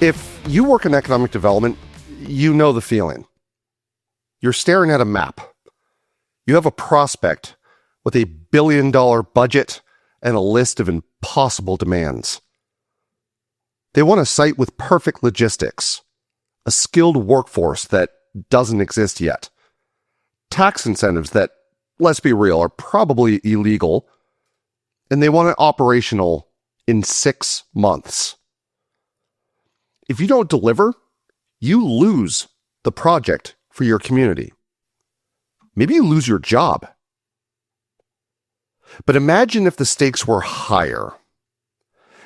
If you work in economic development, you know the feeling. You're staring at a map. You have a prospect with a billion-dollar budget and a list of impossible demands. They want a site with perfect logistics, a skilled workforce that doesn't exist yet, tax incentives that, let's be real, are probably illegal, and they want it operational in 6 months. If you don't deliver, you lose the project for your community. Maybe you lose your job. But imagine if the stakes were higher.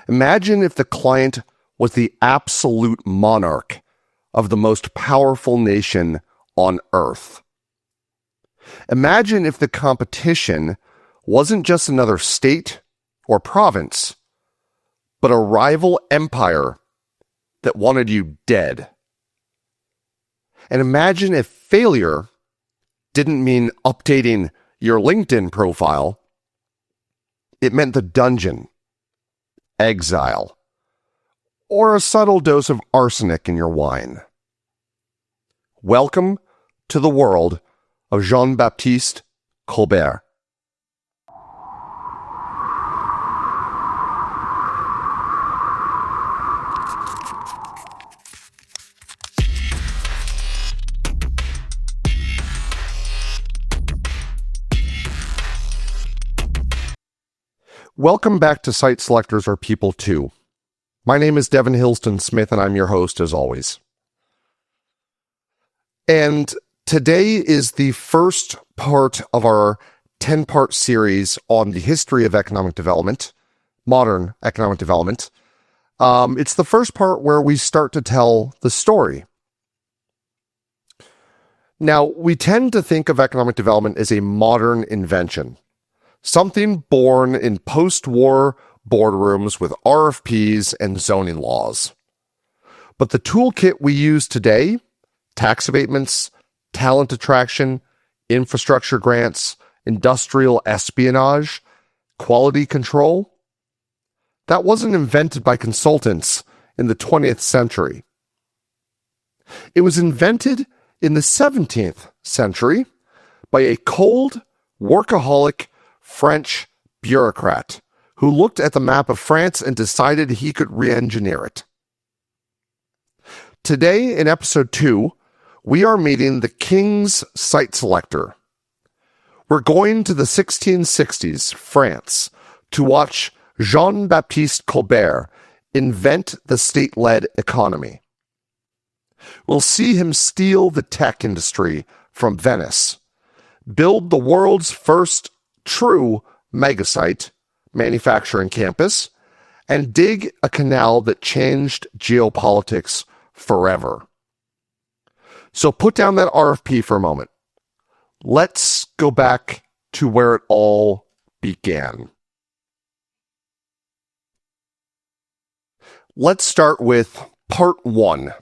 Imagine if the client was the absolute monarch of the most powerful nation on earth. Imagine if the competition wasn't just another state or province, but a rival empire that wanted you dead. And imagine if failure didn't mean updating your LinkedIn profile. It meant the dungeon, exile, or a subtle dose of arsenic in your wine. Welcome to the world of Jean-Baptiste Colbert. Welcome back to Site Selectors Are People Too. My name is Devin Hillsdon-Smith, and I'm your host as always. And today is the first part of our 10-part series on the history of economic development, modern economic development. It's the first part where we start to tell the story. Now, we tend to think of economic development as a modern invention. Something born in post-war boardrooms with RFPs and zoning laws. But the toolkit we use today, tax abatements, talent attraction, infrastructure grants, industrial espionage, quality control, that wasn't invented by consultants in the 20th century. It was invented in the 17th century by a cold, workaholic French bureaucrat who looked at the map of France and decided he could re-engineer it. Today, in episode 2, we are meeting the King's site selector. We're going to the 1660s, France, to watch Jean-Baptiste Colbert invent the state-led economy. We'll see him steal the tech industry from Venice, build the world's first true megasite, manufacturing campus, and dig a canal that changed geopolitics forever. So put down that RFP for a moment. Let's go back to where it all began. Let's start with part 1,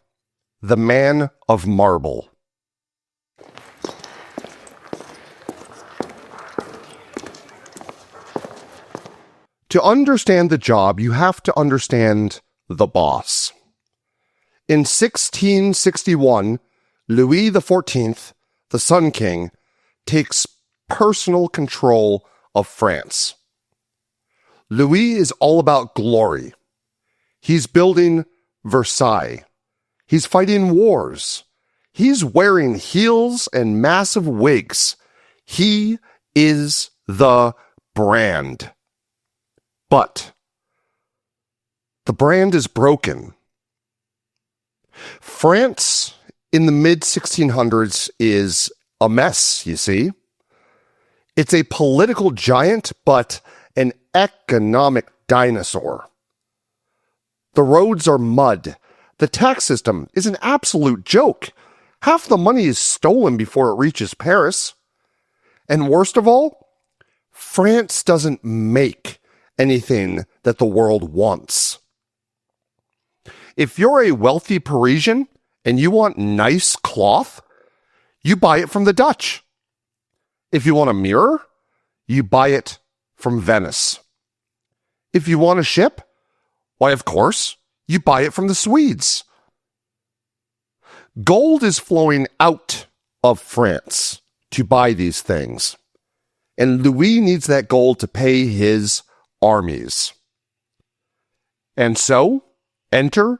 the man of marble. To understand the job, you have to understand the boss. In 1661, Louis XIV, the Sun King, takes personal control of France. Louis is all about glory. He's building Versailles. He's fighting wars. He's wearing heels and massive wigs. He is the brand. But the brand is broken. France in the mid-1600s is a mess, you see. It's a political giant, but an economic dinosaur. The roads are mud. The tax system is an absolute joke. Half the money is stolen before it reaches Paris. And worst of all, France doesn't make anything that the world wants. If you're a wealthy Parisian and you want nice cloth, you buy it from the Dutch. If you want a mirror, you buy it from Venice. If you want a ship, why, of course, you buy it from the Swedes. Gold is flowing out of France to buy these things, and Louis needs that gold to pay his armies. And so, enter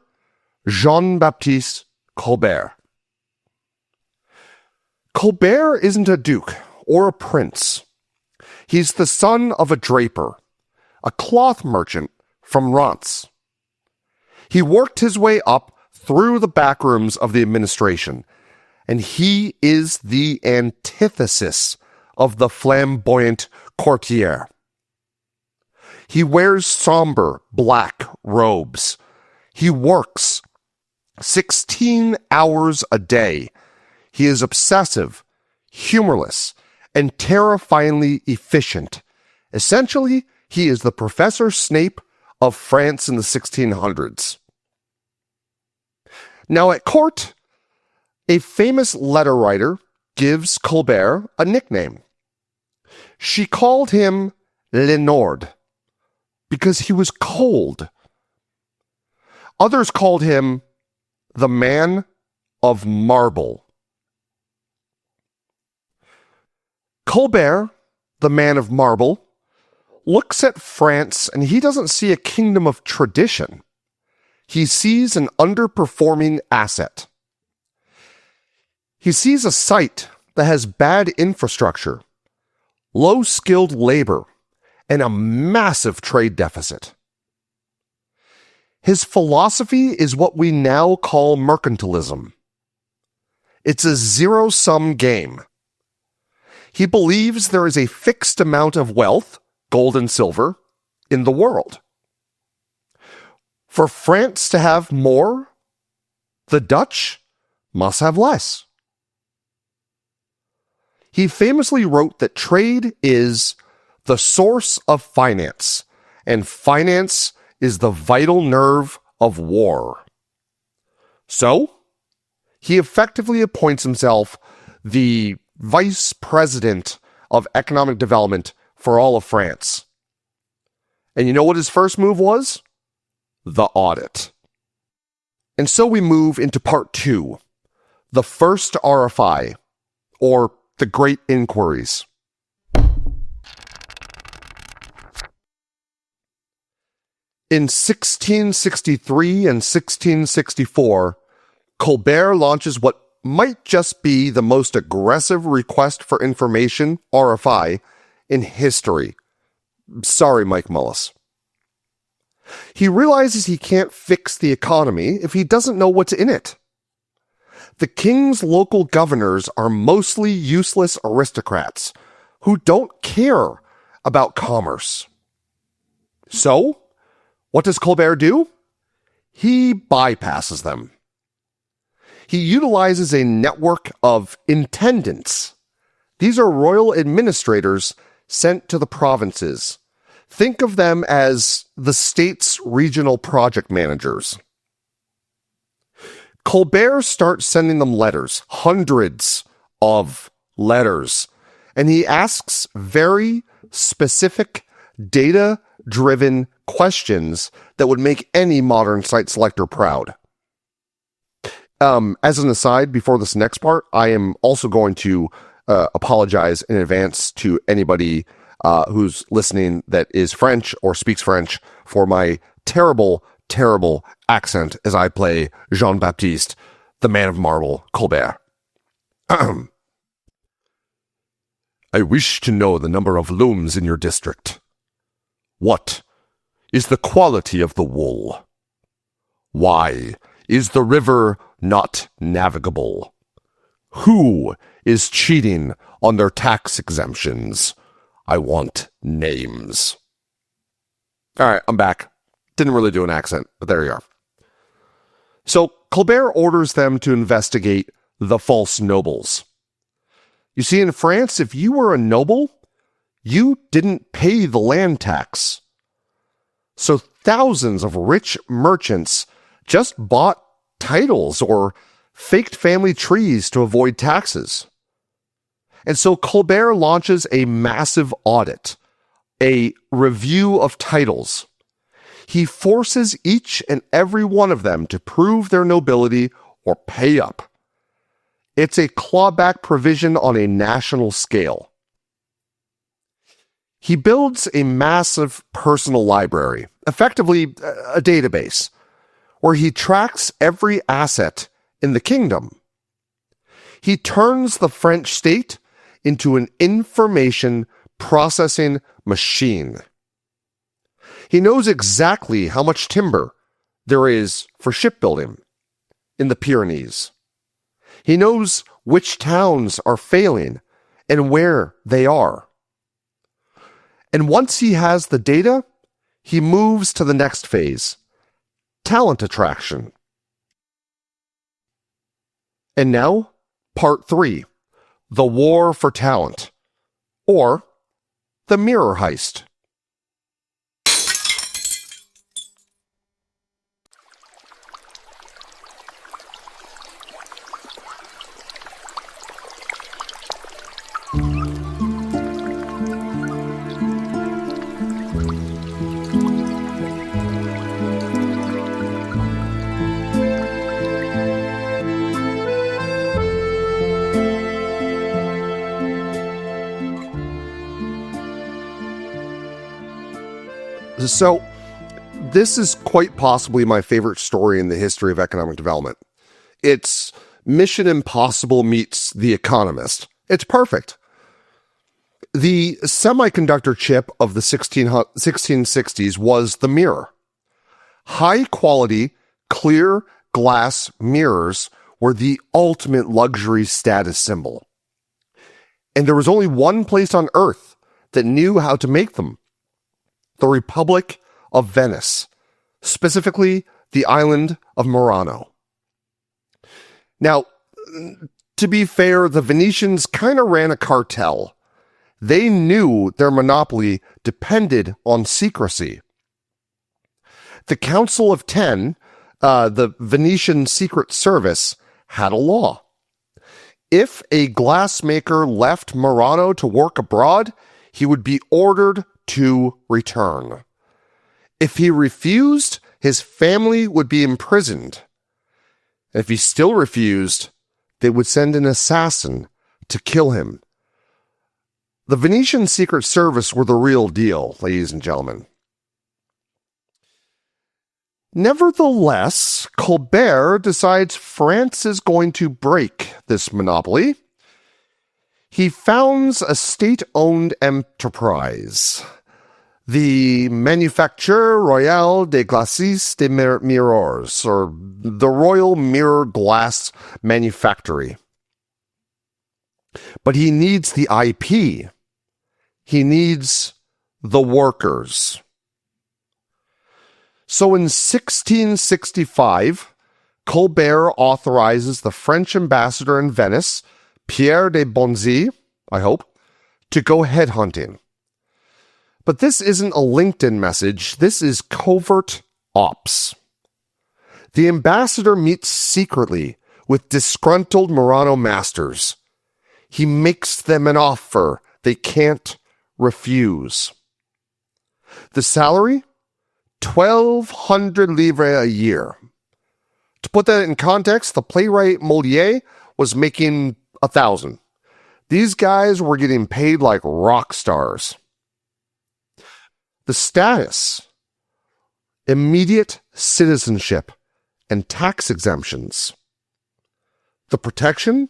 Jean-Baptiste Colbert. Colbert isn't a duke or a prince. He's the son of a draper, a cloth merchant from Reims. He worked his way up through the back rooms of the administration, and he is the antithesis of the flamboyant courtier. He wears somber black robes. He works 16 hours a day. He is obsessive, humorless, and terrifyingly efficient. Essentially, he is the Professor Snape of France in the 1600s. Now at court, a famous letter writer gives Colbert a nickname. She called him Le Nord because he was cold. Others called him the man of marble. Colbert, the man of marble, looks at France and he doesn't see a kingdom of tradition. He sees an underperforming asset. He sees a site that has bad infrastructure, low-skilled labor, and a massive trade deficit. His philosophy is what we now call mercantilism. It's a zero-sum game. He believes there is a fixed amount of wealth, gold and silver, in the world. For France to have more, the Dutch must have less. He famously wrote that trade is the source of finance, and finance is the vital nerve of war. So, he effectively appoints himself the vice president of economic development for all of France. And you know what his first move was? The audit. And so we move into part 2, the first RFI, or the Great Inquiries. In 1663 and 1664, Colbert launches what might just be the most aggressive request for information, RFI, in history. Sorry, Mike Mullis. He realizes he can't fix the economy if he doesn't know what's in it. The king's local governors are mostly useless aristocrats who don't care about commerce. So, what does Colbert do? He bypasses them. He utilizes a network of intendants. These are royal administrators sent to the provinces. Think of them as the state's regional project managers. Colbert starts sending them letters, hundreds of letters, and he asks very specific, data-driven questions that would make any modern site selector proud. As an aside, before this next part, I am also going to apologize in advance to anybody who's listening that is French or speaks French for my terrible, terrible accent as I play Jean-Baptiste, the man of marble, Colbert. I wish to know the number of looms in your district. What is the quality of the wool? Why is the river not navigable? Who is cheating on their tax exemptions? I want names. All right, I'm back. Didn't really do an accent, but there you are. So Colbert orders them to investigate the false nobles. You see, in France, if you were a noble, you didn't pay the land tax. So thousands of rich merchants just bought titles or faked family trees to avoid taxes. And so Colbert launches a massive audit, a review of titles. He forces each and every one of them to prove their nobility or pay up. It's a clawback provision on a national scale. He builds a massive personal library, effectively a database, where he tracks every asset in the kingdom. He turns the French state into an information processing machine. He knows exactly how much timber there is for shipbuilding in the Pyrenees. He knows which towns are failing and where they are. And once he has the data, he moves to the next phase, talent attraction. And now, part 3, the war for talent, or the mirror heist. So, this is quite possibly my favorite story in the history of economic development. It's Mission Impossible meets The Economist. It's perfect. The semiconductor chip of the 1660s was the mirror. High-quality, clear glass mirrors were the ultimate luxury status symbol. And there was only one place on Earth that knew how to make them. The Republic of Venice, specifically the island of Murano. Now, to be fair, the Venetians kind of ran a cartel. They knew their monopoly depended on secrecy. The Council of Ten, the Venetian Secret Service, had a law. If a glassmaker left Murano to work abroad, he would be ordered to return. If he refused, his family would be imprisoned. If he still refused, they would send an assassin to kill him. The Venetian Secret Service were the real deal, ladies and gentlemen. Nevertheless, Colbert decides France is going to break this monopoly. He founds a state-owned enterprise, the Manufacture Royale des Glacis de Mirrors, or the Royal Mirror Glass Manufactory. But he needs the IP. He needs the workers. So in 1665, Colbert authorizes the French ambassador in Venice, Pierre de Bonzy, I hope, to go headhunting. But this isn't a LinkedIn message. This is covert ops. The ambassador meets secretly with disgruntled Murano masters. He makes them an offer they can't refuse. The salary? 1,200 livres a year. To put that in context, the playwright Molière was making 1,000. These guys were getting paid like rock stars. The status, immediate citizenship, and tax exemptions. The protection,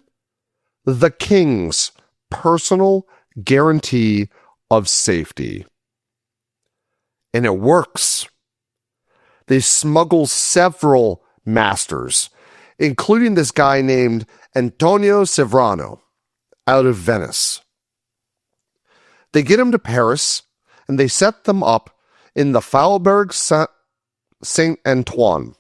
the king's personal guarantee of safety. And it works. They smuggle several masters, including this guy named Antonio Severano, out of Venice. They get him to Paris, and they set them up in the Faubourg Saint-Antoine.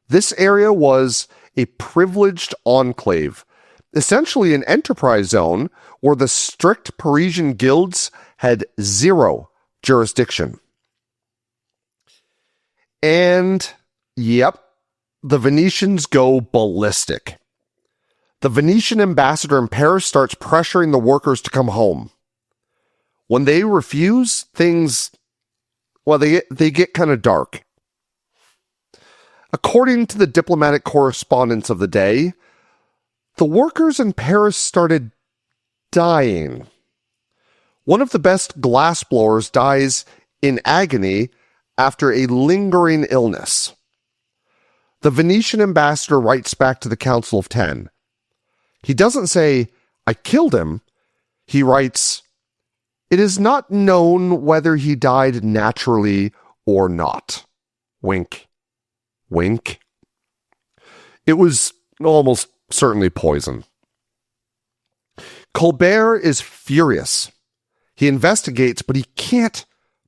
This area was a privileged enclave, essentially an enterprise zone where the strict Parisian guilds had zero jurisdiction. And, yep, the Venetians go ballistic. The Venetian ambassador in Paris starts pressuring the workers to come home. When they refuse, things, well, they get kind of dark. According to the diplomatic correspondence of the day, the workers in Paris started dying. One of the best glassblowers dies in agony after a lingering illness. The Venetian ambassador writes back to the Council of Ten. He doesn't say, "I killed him." He writes, "It is not known whether he died naturally or not." Wink. Wink. It was almost certainly poison. Colbert is furious. He investigates, but he can't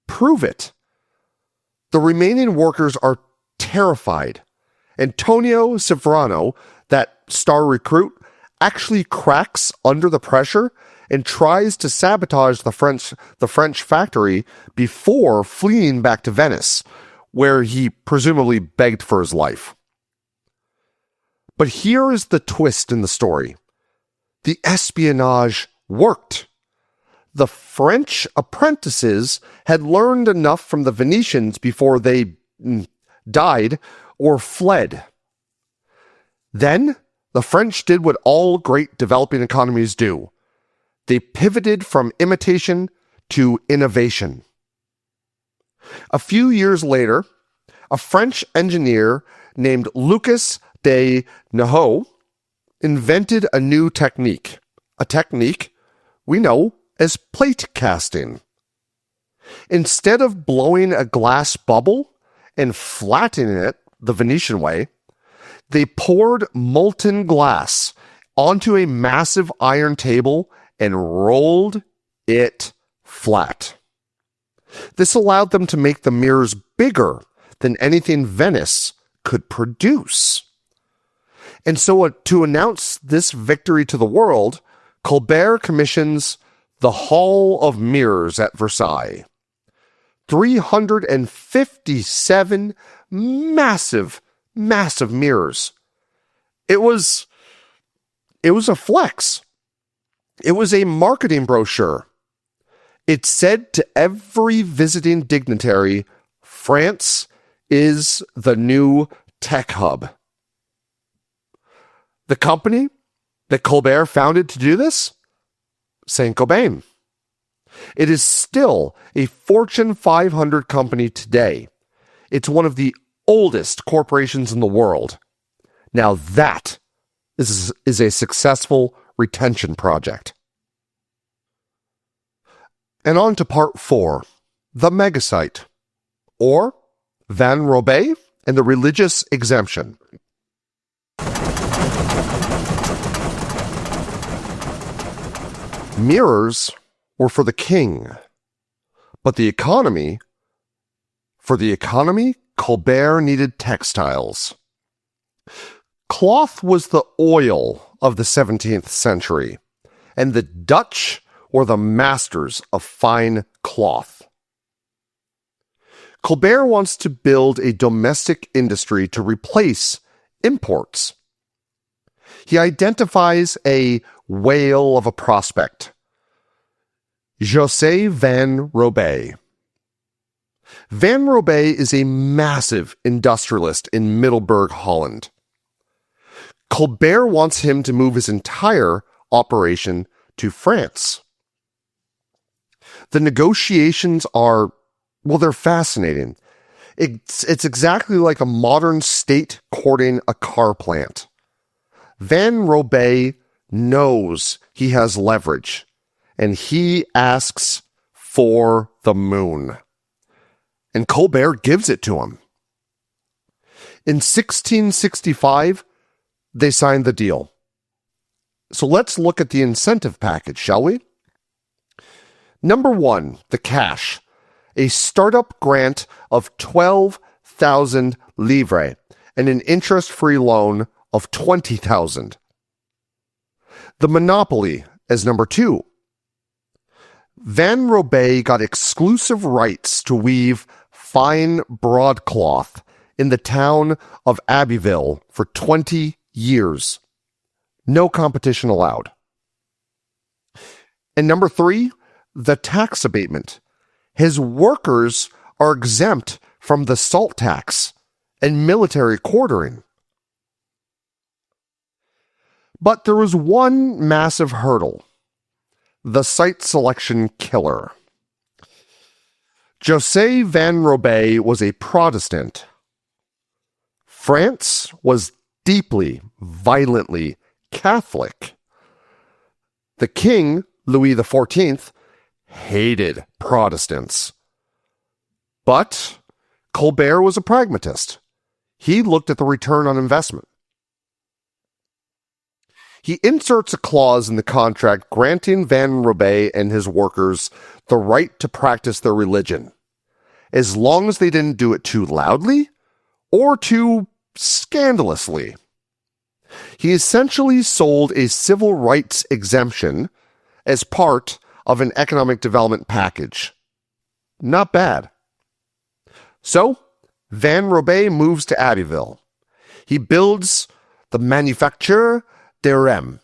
prove it. The remaining workers are terrified. Antonio Civrano, that star recruit, actually cracks under the pressure and tries to sabotage the French factory before fleeing back to Venice, where he presumably begged for his life. But here is the twist in the story. The espionage worked. The French apprentices had learned enough from the Venetians before they died or fled. Then, the French did what all great developing economies do. They pivoted from imitation to innovation. A few years later, a French engineer named Lucas de Naho invented a new technique, a technique we know as plate casting. Instead of blowing a glass bubble and flattening it the Venetian way, they poured molten glass onto a massive iron table and rolled it flat. This allowed them to make the mirrors bigger than anything Venice could produce. And so to announce this victory to the world, Colbert commissions the Hall of Mirrors at Versailles. 357 massive mirrors. It was a flex. It was a marketing brochure. It said to every visiting dignitary, France is the new tech hub. The company that Colbert founded to do this? Saint-Gobain. It is still a Fortune 500 company today. It's one of the oldest corporations in the world. Now that is a successful retention project. And on to part 4, the megasite, or Van Robay and the religious exemption. Mirrors were for the king, but for the economy, Colbert needed textiles. Cloth was the oil of the 17th century, and the Dutch were the masters of fine cloth. Colbert wants to build a domestic industry to replace imports. He identifies a whale of a prospect, José Van Robay. Van Robay is a massive industrialist in Middelburg, Holland. Colbert wants him to move his entire operation to France. The negotiations are, well, they're fascinating. It's exactly like a modern state courting a car plant. Van Robay knows he has leverage, and he asks for the moon. And Colbert gives it to him. In 1665, they signed the deal. So let's look at the incentive package, shall we? Number 1, the cash. A startup grant of 12,000 livres and an interest-free loan of 20,000. The monopoly as number 2. Van Robay got exclusive rights to weave fine broadcloth in the town of Abbeville for 20 years. No competition allowed. And number 3, the tax abatement. His workers are exempt from the salt tax and military quartering. But there was one massive hurdle: the site selection killer. José van Robé was a Protestant. France was deeply, violently Catholic. The King, Louis XIV, hated Protestants. But Colbert was a pragmatist. He looked at the return on investment. He inserts a clause in the contract granting Van Robé and his workers the right to practice their religion, as long as they didn't do it too loudly or too scandalously. He essentially sold a civil rights exemption as part of an economic development package. Not bad. So, Van Robé moves to Abbeville. He builds the Manufacture de Rem.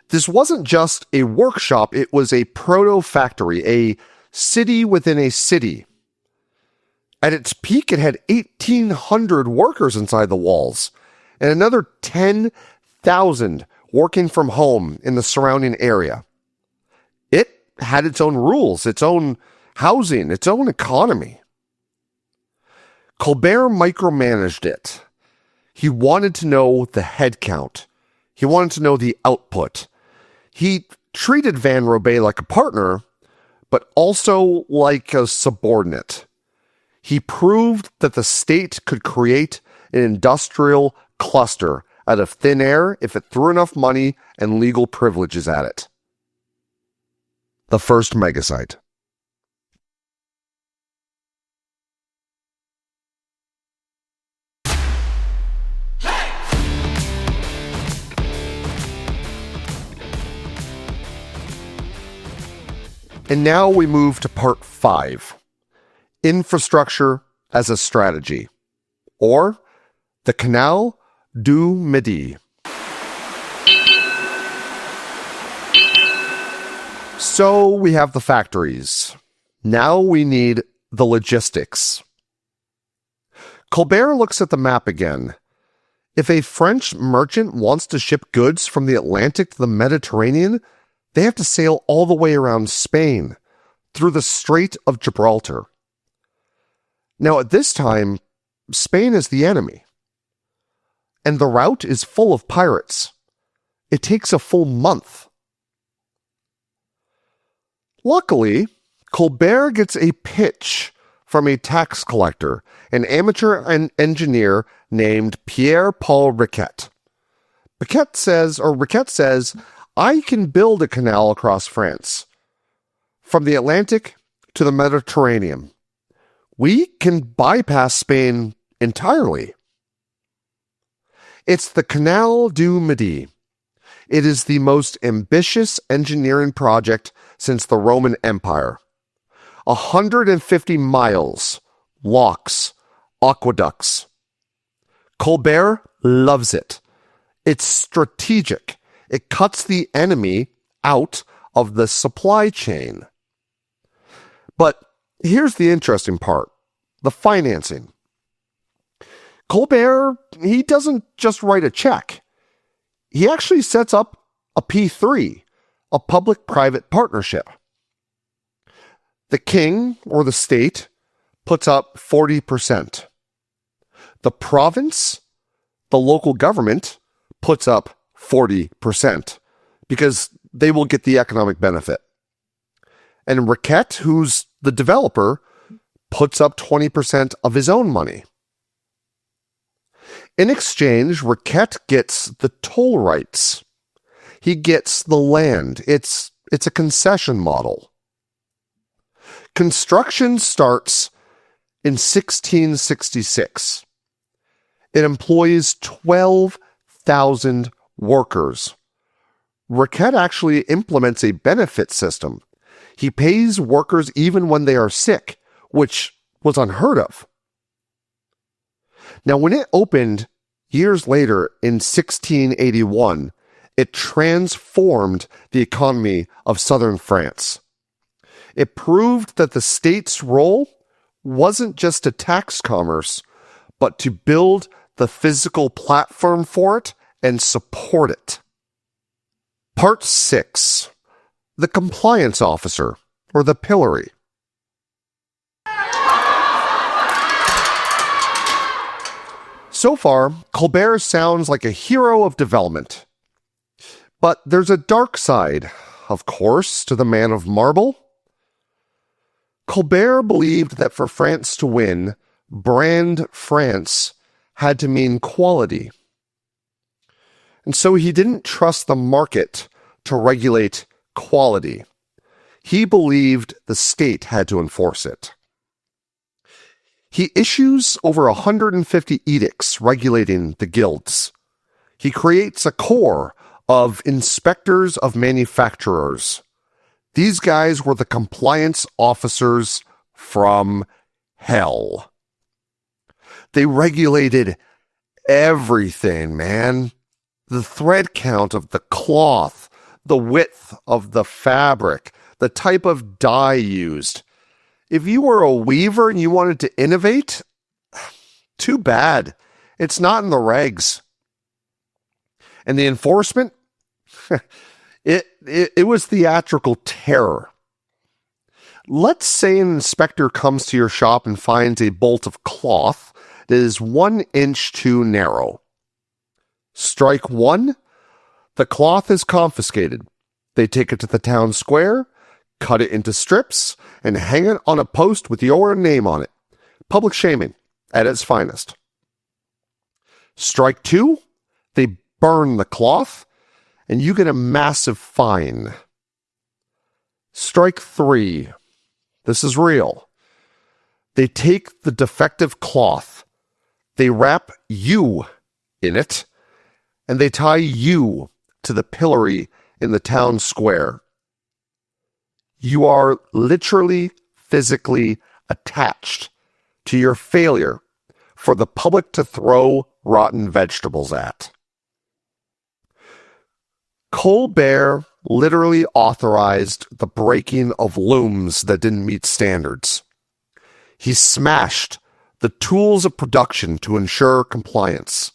This wasn't just a workshop, it was a proto-factory, a city within a city. At its peak, it had 1,800 workers inside the walls, and another 10,000 working from home in the surrounding area. It had its own rules, its own housing, its own economy. Colbert micromanaged it. He wanted to know the head count. He wanted to know the output. He treated Van Robé like a partner, but also like a subordinate. He proved that the state could create an industrial cluster out of thin air if it threw enough money and legal privileges at it. The first megasite. And now we move to part 5. Infrastructure as a strategy, or the Canal du Midi. So we have the factories. Now we need the logistics. Colbert looks at the map again. If a French merchant wants to ship goods from the Atlantic to the Mediterranean, they have to sail all the way around Spain, through the Strait of Gibraltar. Now, at this time, Spain is the enemy, and the route is full of pirates. It takes a full month. Luckily, Colbert gets a pitch from a tax collector, an amateur engineer named Pierre-Paul Riquet. Riquet says, I can build a canal across France, from the Atlantic to the Mediterranean. We can bypass Spain entirely. It's the Canal du Midi. It is the most ambitious engineering project since the Roman Empire. 150 miles, locks, aqueducts. Colbert loves it. It's strategic. It cuts the enemy out of the supply chain. But here's the interesting part, the financing. Colbert, he doesn't just write a check. He actually sets up a P3, a public-private partnership. The king, or the state, puts up 40%. The province, the local government, puts up 40%, because they will get the economic benefit. And Riquet, who's the developer, puts up 20% of his own money. In exchange, Riquet gets the toll rights. He gets the land. It's a concession model. Construction starts in 1666. It employs 12,000 workers. Riquet actually implements a benefit system. He pays workers even when they are sick, which was unheard of. Now, when it opened years later in 1681, it transformed the economy of southern France. It proved that the state's role wasn't just to tax commerce, but to build the physical platform for it and support it. Part 6. The compliance officer, or the pillory. So far, Colbert sounds like a hero of development. But there's a dark side, of course, to the man of marble. Colbert believed that for France to win, brand France had to mean quality. And so he didn't trust the market to regulate quality. He believed the state had to enforce it. He issues over 150 edicts regulating the guilds. He creates a corps of inspectors of manufacturers. These guys were the compliance officers from hell. They regulated everything, man. The thread count of the cloth, the width of the fabric, the type of dye used. If you were a weaver and you wanted to innovate, too bad. It's not in the regs. And the enforcement? It was theatrical terror. Let's say an inspector comes to your shop and finds a bolt of cloth that is 1 inch too narrow. Strike 1, the cloth is confiscated. They take it to the town square, cut it into strips, and hang it on a post with your name on it. Public shaming at its finest. Strike 2, they burn the cloth, and you get a massive fine. Strike 3, this is real. They take the defective cloth, they wrap you in it, and they tie you to the pillory in the town square. You are literally, physically attached to your failure for the public to throw rotten vegetables at. Colbert literally authorized the breaking of looms that didn't meet standards. He smashed the tools of production to ensure compliance.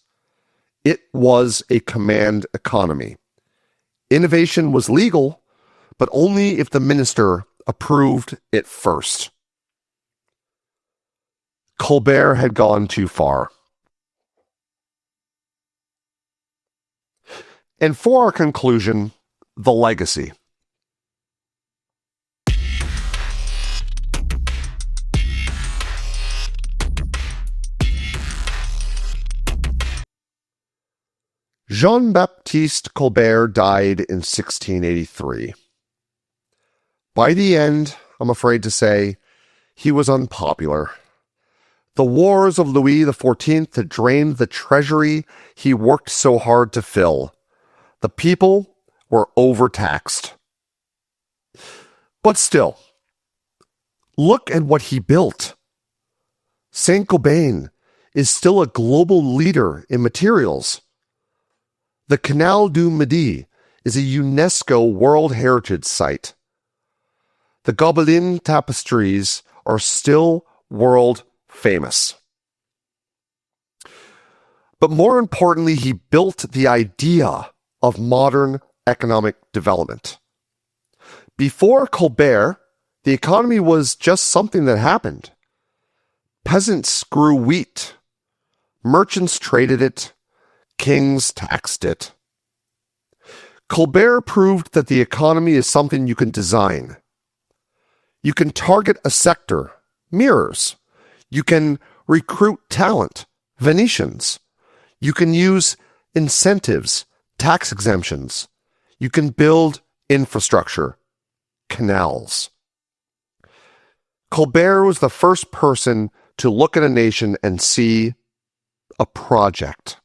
It was a command economy. Innovation was legal, but only if the minister approved it first. Colbert had gone too far. And for our conclusion, the legacy. Jean-Baptiste Colbert died in 1683. By the end, I'm afraid to say, he was unpopular. The wars of Louis XIV had drained the treasury he worked so hard to fill. The people were overtaxed. But still, look at what he built. Saint-Gobain is still a global leader in materials. The Canal du Midi is a UNESCO World Heritage Site. The Gobelin tapestries are still world famous. But more importantly, he built the idea of modern economic development. Before Colbert, the economy was just something that happened. Peasants grew wheat. Merchants traded it. Kings taxed it. Colbert proved that the economy is something you can design. You can target a sector, mirrors. You can recruit talent, Venetians. You can use incentives, tax exemptions. You can build infrastructure, canals. Colbert was the first person to look at a nation and see a project.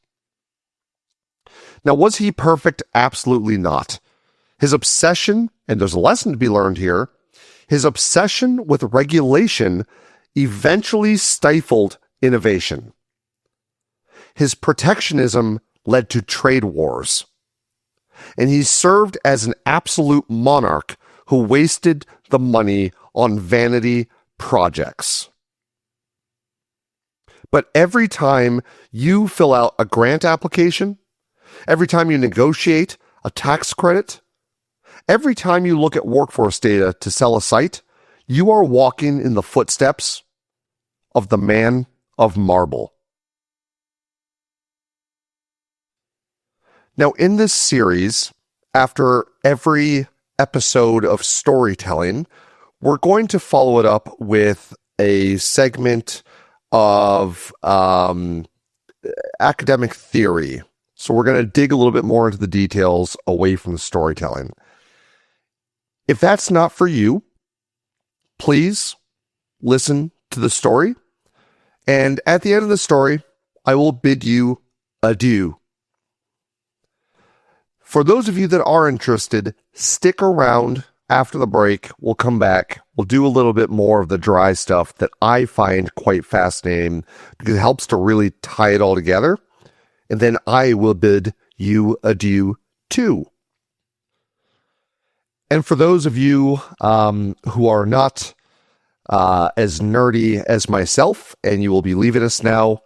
Now, was he perfect? Absolutely not. His obsession, and there's a lesson to be learned here, his obsession with regulation eventually stifled innovation. His protectionism led to trade wars. And he served as an absolute monarch who wasted the money on vanity projects. But every time you fill out a grant application, Every time you negotiate a tax credit, every time you look at workforce data to sell a site, you are walking in the footsteps of the man of marble. Now, in this series, after every episode of storytelling, we're going to follow it up with a segment of academic theory. So we're going to dig a little bit more into the details away from the storytelling. If that's not for you, please listen to the story. And at the end of the story, I will bid you adieu. For those of you that are interested, stick around after the break. We'll come back. We'll do a little bit more of the dry stuff that I find quite fascinating because it helps to really tie it all together. And then I will bid you adieu too. And for those of you who are not as nerdy as myself, and you will be leaving us now,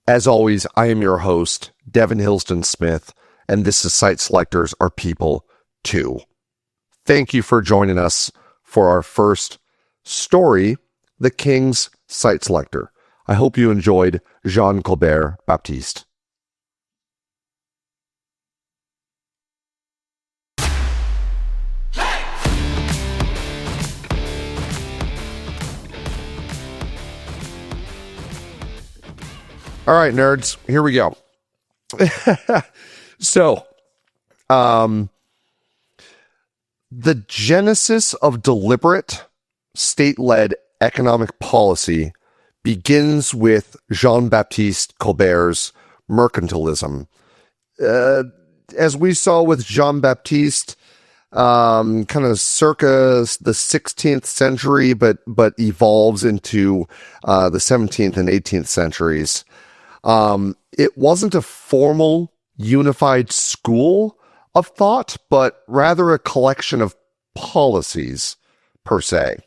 as always, I am your host, Devin Hillsdon-Smith, and this is Site Selectors Are People Too. Thank you for joining us for our first story, The King's Site Selector. I hope you enjoyed Jean-Baptiste. All right, nerds, here we go. So, the genesis of deliberate state-led economic policy begins with Jean-Baptiste Colbert's mercantilism. As we saw with Jean-Baptiste, kind of circa the 16th century, but evolves into the 17th and 18th centuries. It wasn't a formal, unified school of thought, but rather a collection of policies, per se,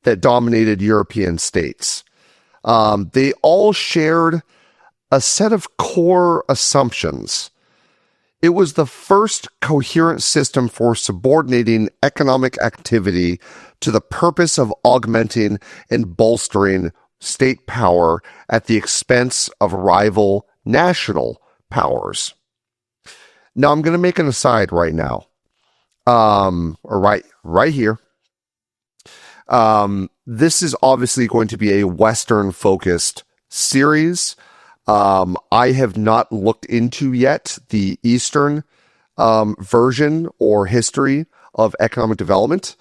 that dominated European states. They all shared a set of core assumptions. It was the first coherent system for subordinating economic activity to the purpose of augmenting and bolstering state power at the expense of rival national powers. Now, I'm going to make an aside right now, or right here. This is obviously going to be a Western-focused series. I have not looked into yet the Eastern version or history of economic development.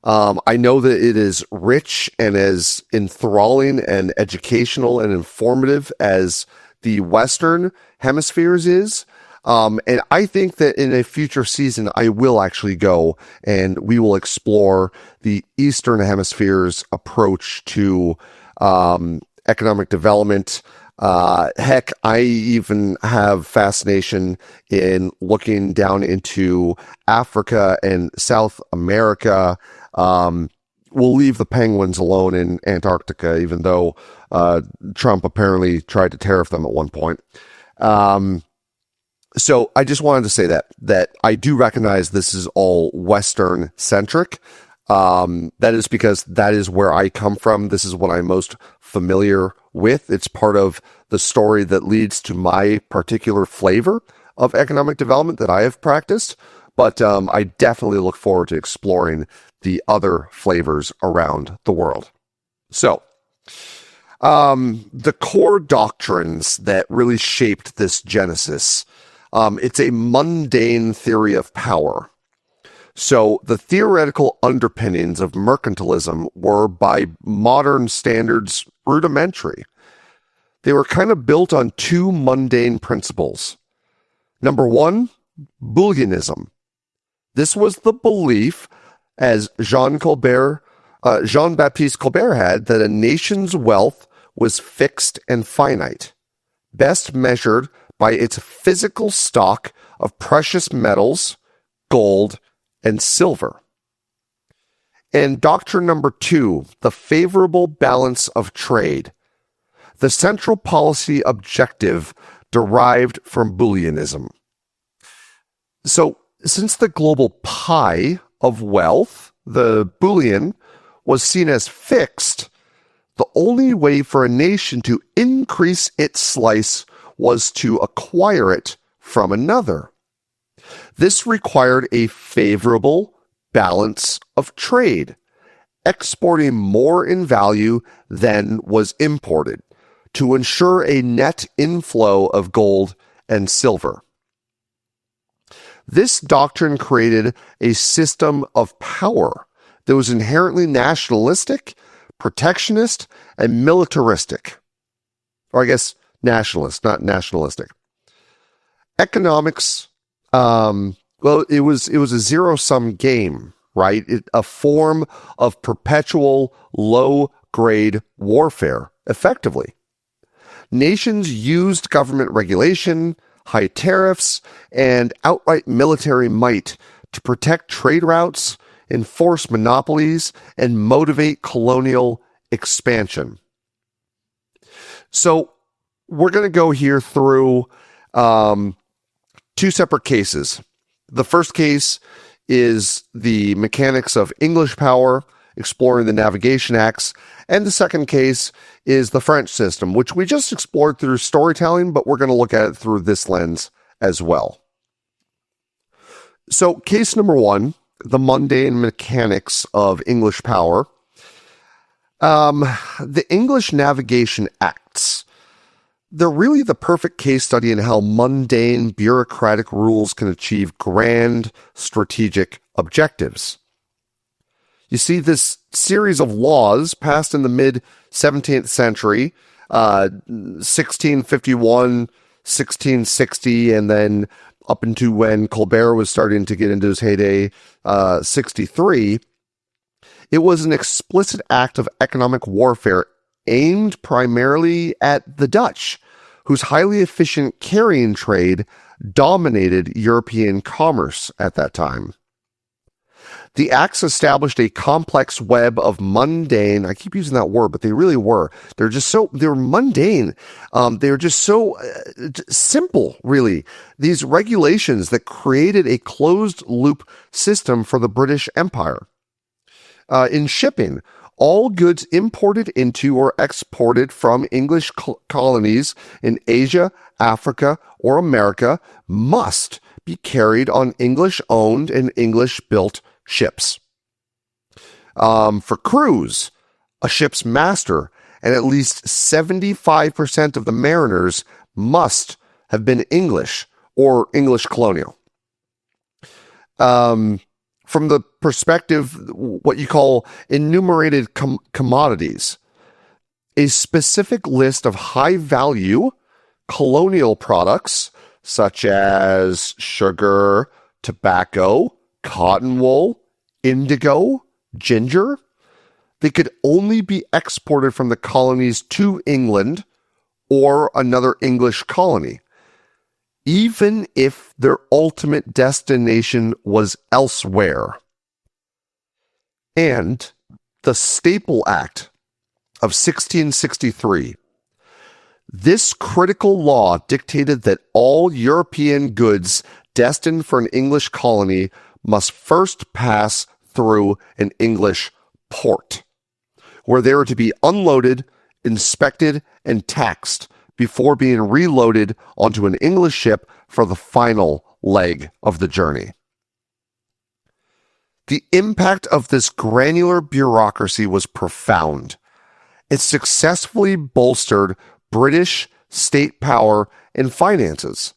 I know that it is rich and as enthralling and educational and informative as the Western hemispheres is. And I think that in a future season, I will actually go and we will explore the Eastern Hemisphere's approach to economic development. Heck, I even have fascination in looking down into Africa and South America. We'll leave the penguins alone in Antarctica, even though Trump apparently tried to tariff them at one point. So I just wanted to say that I do recognize this is all Western centric. That is because that is where I come from. This is what I'm most familiar with. It's part of the story that leads to my particular flavor of economic development that I have practiced. But I definitely look forward to exploring the other flavors around the world. So, the core doctrines that really shaped this genesis, it's a mundane theory of power. So the theoretical underpinnings of mercantilism were, by modern standards, rudimentary. They were kind of built on two mundane principles. Number one, bullionism. This was the belief, as Jean-Baptiste Colbert had, that a nation's wealth was fixed and finite, best measured by its physical stock of precious metals, gold, and silver. And doctrine number two, the favorable balance of trade. The central policy objective derived from Booleanism. So, since the global pie of wealth, the Boolean, was seen as fixed, the only way for a nation to increase its slice was to acquire it from another. This required a favorable balance of trade, exporting more in value than was imported, to ensure a net inflow of gold and silver. This doctrine created a system of power that was inherently nationalistic, protectionist, and militaristic. Or I guess nationalist, not nationalistic. Economics, it was a zero-sum game, right? A form of perpetual low-grade warfare, effectively. Nations used government regulation, high tariffs, and outright military might to protect trade routes, enforce monopolies, and motivate colonial expansion. So we're going to go here through two separate cases. The first case is the mechanics of English power, exploring the navigation acts, and the second case is the French system, which we just explored through storytelling, but we're going to look at it through this lens as well. So case number one, the mundane mechanics of English power. The English Navigation Acts, they're really the perfect case study in how mundane bureaucratic rules can achieve grand strategic objectives. You see, this series of laws passed in the mid-17th century, 1651, 1660, and then up into when Colbert was starting to get into his heyday, 63, it was an explicit act of economic warfare aimed primarily at the Dutch, whose highly efficient carrying trade dominated European commerce at that time. The acts established a complex web of mundane, I keep using that word, but they really were. They were mundane. They were just so simple, really. These regulations that created a closed loop system for the British Empire. In shipping, all goods imported into or exported from English colonies in Asia, Africa, or America must be carried on English-owned and English-built ships. For crews, a ship's master and at least 75% of the mariners must have been English or English colonial. From the perspective, what you call enumerated commodities, a specific list of high-value colonial products such as sugar, tobacco, cotton wool, indigo, ginger, they could only be exported from the colonies to England or another English colony, even if their ultimate destination was elsewhere. And the Staple Act of 1663, this critical law dictated that all European goods destined for an English colony must first pass through an English port, where they were to be unloaded, inspected, and taxed before being reloaded onto an English ship for the final leg of the journey. The impact of this granular bureaucracy was profound. It successfully bolstered British state power and finances,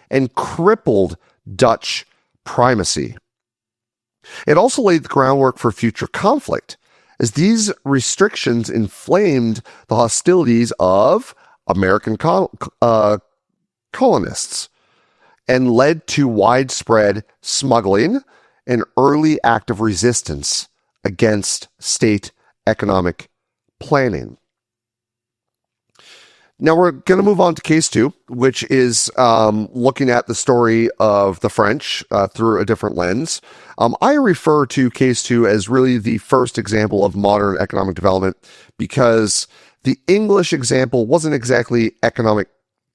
and crippled Dutch primacy. It also laid the groundwork for future conflict, as these restrictions inflamed the hostilities of American colonists and led to widespread smuggling and early active resistance against state economic planning. Now we're going to move on to case two, which is looking at the story of the French through a different lens. I refer to case two as really the first example of modern economic development because the English example wasn't exactly economic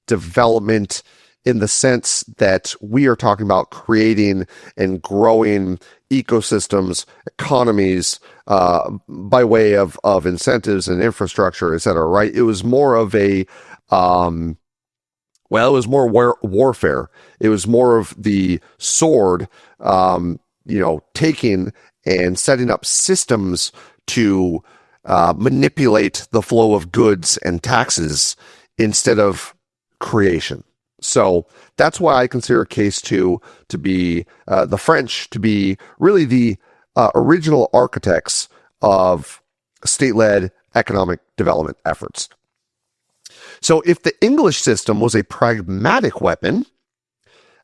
development in the sense that we are talking about creating and growing ecosystems, economies, by way of incentives and infrastructure, et cetera, right? It was more of a, it was more warfare. It was more of the sword, taking and setting up systems to manipulate the flow of goods and taxes instead of creation. So that's why I consider case two to be the French to be really the original architects of state-led economic development efforts. So if the English system was a pragmatic weapon,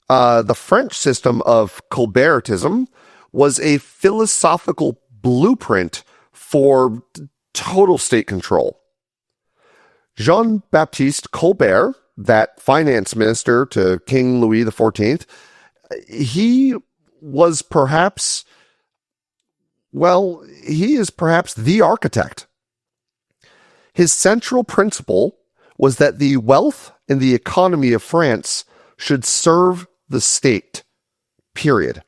the French system of Colbertism was a philosophical blueprint for total state control. Jean-Baptiste Colbert, that finance minister to King Louis XIV, he is perhaps the architect. His central principle was that the wealth and the economy of France should serve the state, period.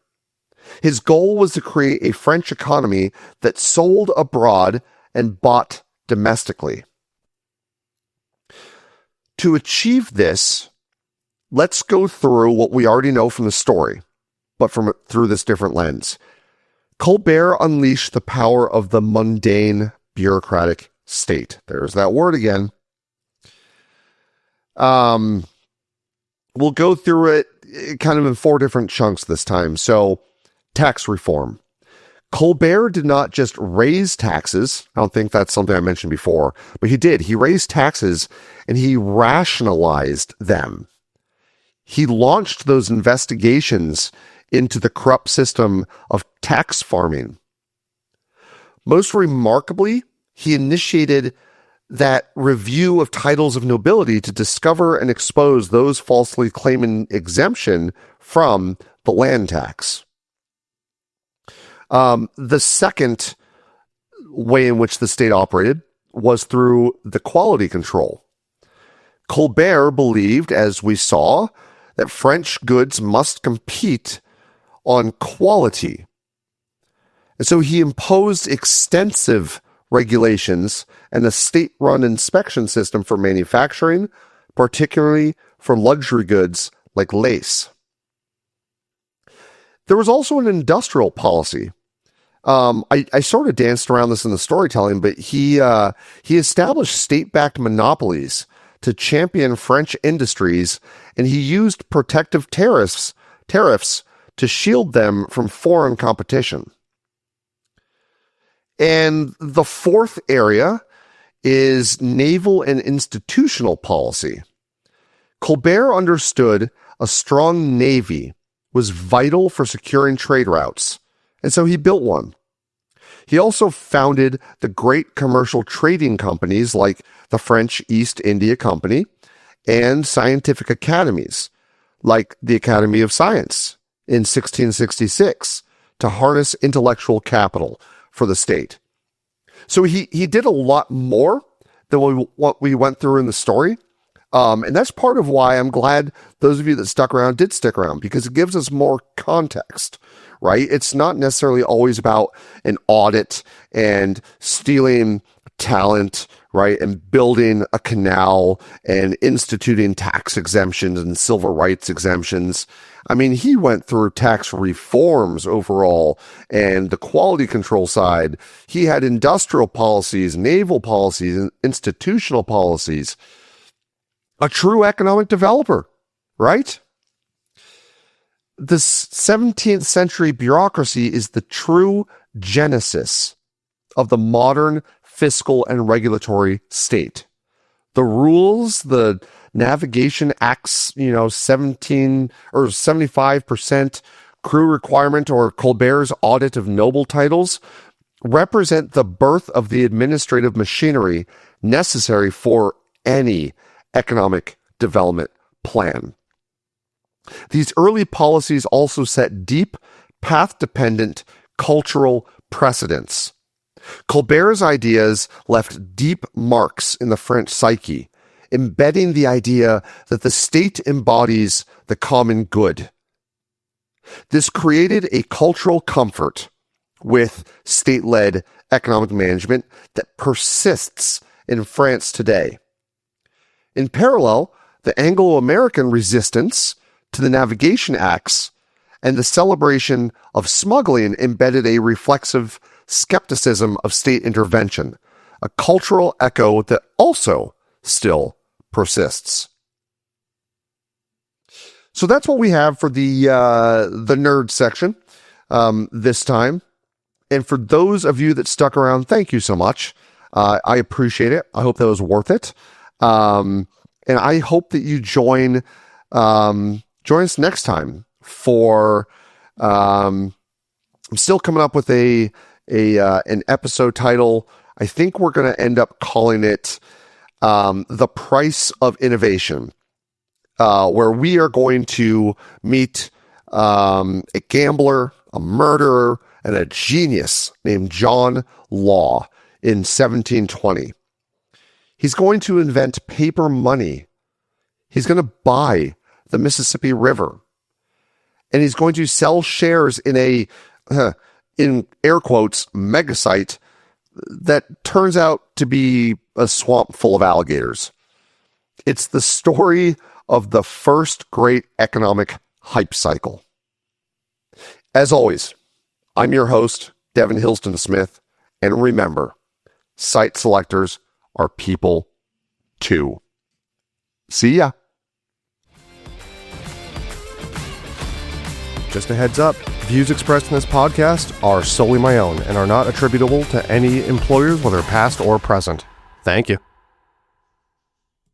His goal was to create a French economy that sold abroad and bought domestically. To achieve this, let's go through what we already know from the story, but through this different lens. Colbert unleashed the power of the mundane bureaucratic state. There's that word again. We'll go through it kind of in four different chunks this time. So, tax reform. Colbert did not just raise taxes. I don't think that's something I mentioned before, but he did. He raised taxes and he rationalized them. He launched those investigations into the corrupt system of tax farming. Most remarkably, he initiated that review of titles of nobility to discover and expose those falsely claiming exemption from the land tax. The second way in which the state operated was through the quality control. Colbert believed, as we saw, that French goods must compete on quality. And so he imposed extensive regulations and a state-run inspection system for manufacturing, particularly for luxury goods like lace. There was also an industrial policy. I sort of danced around this in the storytelling, but he established state-backed monopolies to champion French industries, and he used protective tariffs to shield them from foreign competition. And the fourth area is naval and institutional policy. Colbert understood a strong navy was vital for securing trade routes, and so he built one. He also founded the great commercial trading companies like the French East India Company and scientific academies like the Academy of Science in 1666 to harness intellectual capital for the state. So he did a lot more than what we went through in the story. And that's part of why I'm glad those of you that stuck around did stick around, because it gives us more context, right? It's not necessarily always about an audit and stealing talent, right? And building a canal and instituting tax exemptions and civil rights exemptions. I mean, he went through tax reforms overall and the quality control side. He had industrial policies, naval policies, and institutional policies. A true economic developer, right? The 17th century bureaucracy is the true genesis of the modern fiscal and regulatory state. The rules, the Navigation Act's, 17 or 75% crew requirement, or Colbert's audit of noble titles, represent the birth of the administrative machinery necessary for any economic development plan. These early policies also set deep, path-dependent cultural precedents. Colbert's ideas left deep marks in the French psyche, embedding the idea that the state embodies the common good. This created a cultural comfort with state-led economic management that persists in France today. In parallel, the Anglo-American resistance to the Navigation Acts and the celebration of smuggling embedded a reflexive skepticism of state intervention, a cultural echo that also still persists. So that's what we have for the nerd section this time. And for those of you that stuck around, thank you so much. I appreciate it. I hope that was worth it. And I hope that you join us next time for, I'm still coming up with an episode title. I think we're going to end up calling it, The Price of Innovation, where we are going to meet, a gambler, a murderer, and a genius named John Law in 1720. He's going to invent paper money. He's going to buy the Mississippi River. And he's going to sell shares in a, in air quotes, mega site that turns out to be a swamp full of alligators. It's the story of the first great economic hype cycle. As always, I'm your host, Devin Hillsdon-Smith, and remember, site selectors are people too. See ya. Just a heads up, views expressed in this podcast are solely my own and are not attributable to any employers, whether past or present. Thank you.